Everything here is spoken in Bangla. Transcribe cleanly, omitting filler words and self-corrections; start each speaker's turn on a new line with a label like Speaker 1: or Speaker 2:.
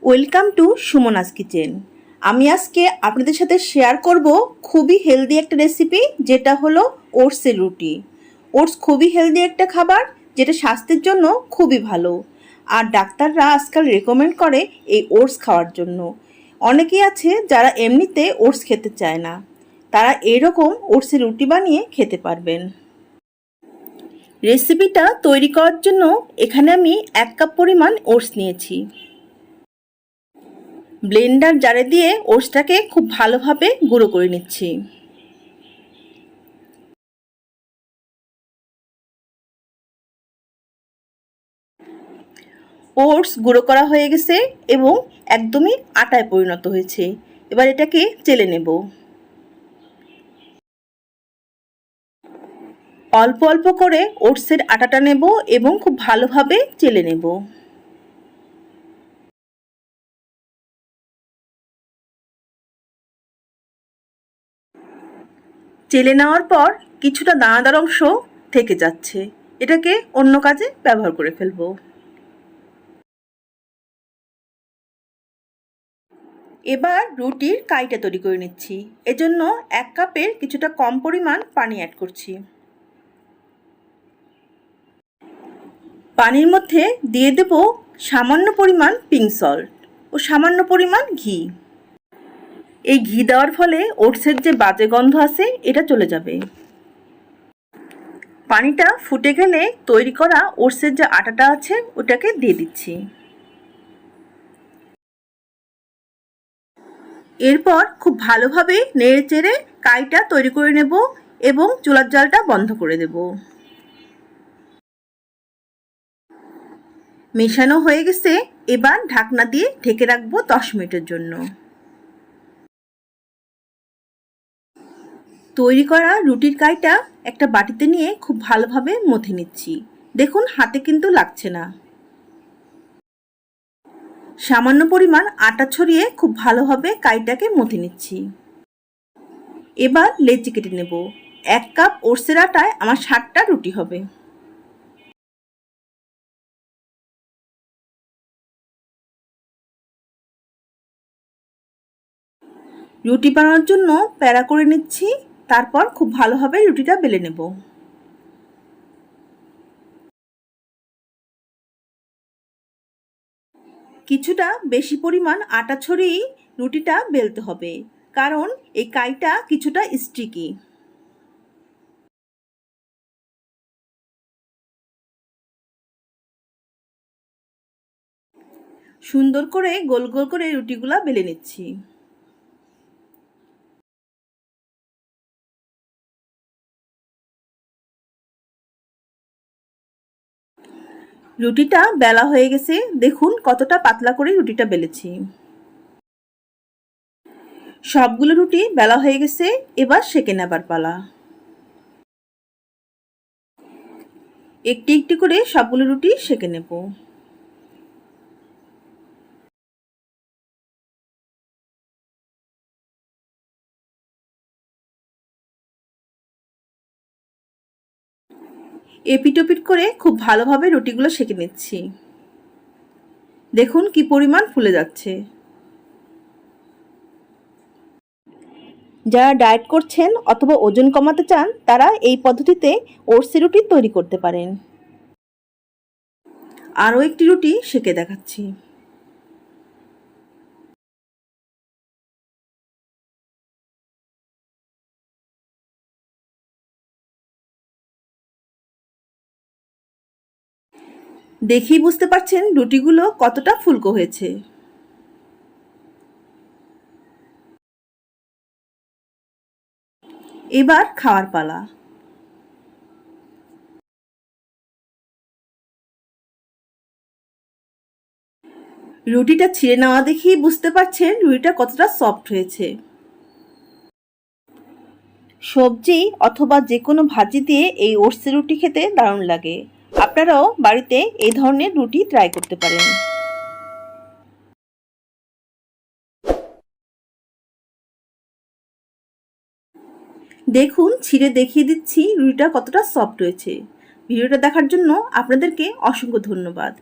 Speaker 1: Welcome to Sumana's kitchen. আমি আজকে আপনাদের সাথে শেয়ার করব খুবই হেলদি একটা রেসিপি, যেটা হলো ওটসের রুটি। ওটস খুবই হেলদি একটা খাবার, যেটা স্বাস্থ্যের জন্য খুবই ভালো। আর ডাক্তাররা আজকাল রেকমেন্ড করে এই ওটস খাওয়ার জন্য। অনেকেই আছে যারা এমনিতে ওটস খেতে চায় না, তারা এরকম ওটসের রুটি বানিয়ে খেতে পারবেন। রেসিপিটা তৈরি করার জন্য এখানে আমি 1 কাপ পরিমাণ ওটস নিয়েছি। ব্লেন্ডার জারে দিয়ে ওটসটাকে খুব ভালোভাবে গুঁড়ো করে নিচ্ছি। ওটস গুঁড়ো করা হয়ে গেছে এবং একদমই আটায় পরিণত হয়েছে। এবার এটাকে চেলে নেব। অল্প অল্প করে ওটসের আটাটা নেব এবং খুব ভালোভাবে চেলে নেব। চেলে নেওয়ার পর কিছুটা দানাদার অংশ থেকে যাচ্ছে, এটাকে অন্য কাজে ব্যবহার করে ফেলব। এবার রুটির কাইটা তৈরি করে নিচ্ছি। এজন্য 1 কাপের কিছুটা কম পরিমাণ পানি অ্যাড করছি। পানির মধ্যে দিয়ে দেব সামান্য পরিমাণ পিঙ্ক সল্ট ও সামান্য পরিমাণ ঘি। এই ঘি দেওয়ার ফলে ওটসের যে বাজে গন্ধ আছে এটা চলে যাবে। পানিটা ফুটে গেলে তৈরি করা ওটসের যে আটাটা আছে ওটাকে দিয়ে দিচ্ছি। এরপর খুব ভালোভাবে নেড়েচেড়ে কাইটা তৈরি করে নেব এবং চুলার জালটা বন্ধ করে দেব। মেশানো হয়ে গেছে, এবার ঢাকনা দিয়ে ঢেকে রাখবো 10 মিনিটের জন্য। তৈরি করা রুটির কাইটা একটা বাটিতে নিয়ে খুব ভালোভাবে মথে নিচ্ছি। দেখুন হাতে কিন্তু লাগছে না। সামান্য পরিমাণ আটা ছড়িয়ে খুব ভালোভাবে কাইটাকে মথে নিচ্ছি। এবার লেচি কেটে নেব। 1 কাপ ওটসের আটায় আমার 60টা রুটি হবে। রুটি বানানোর জন্য প্যাড়া করে নিচ্ছি, তারপর খুব ভালোভাবে রুটিটা বেলে নেব। কিছুটা বেশি পরিমাণ আটা ছড়িয়ে রুটিটা বেলতে হবে, কারণ এই কাইটা কিছুটা স্টিকি। সুন্দর করে গোল গোল করে রুটিগুলা বেলে নিচ্ছি। রুটিটা বেলা হয়ে গেছে, দেখুন কতটা পাতলা করে রুটিটা বেলেছি। সবগুলো রুটি বেলা হয়ে গেছে, এবার সেঁকে নেবার পালা। একটি একটি করে সবগুলো রুটি সেঁকে নেব। এপিট ওপিট করে খুব ভালোভাবে রুটিগুলো সেঁকে নিচ্ছি। দেখুন কি পরিমাণ ফুলে যাচ্ছে। যারা ডায়েট করছেন অথবা ওজন কমাতে চান, তারা এই পদ্ধতিতে ওটসের রুটি তৈরি করতে পারেন। আরও একটি রুটি সেঁকে দেখাচ্ছি। দেখেই বুঝতে পারছেন রুটিগুলো কতটা ফুলকো হয়েছে। এবার খাওয়ার পালা। রুটিটা ছিঁড়ে নেওয়া দেখেই বুঝতে পারছেন রুটিটা কতটা সফট হয়েছে। সবজি অথবা যে কোনো ভাজি দিয়ে এই ওটসের রুটি খেতে দারুণ লাগে। আপনারাও বাড়িতে এই ধরনের রুটি ট্রাই করতে পারেন। দেখুন ছিঁড়ে দেখিয়ে দিচ্ছি রুটিটা কতটা সফট হয়েছে। ভিডিওটা দেখার জন্য আপনাদেরকে অসংখ্য ধন্যবাদ।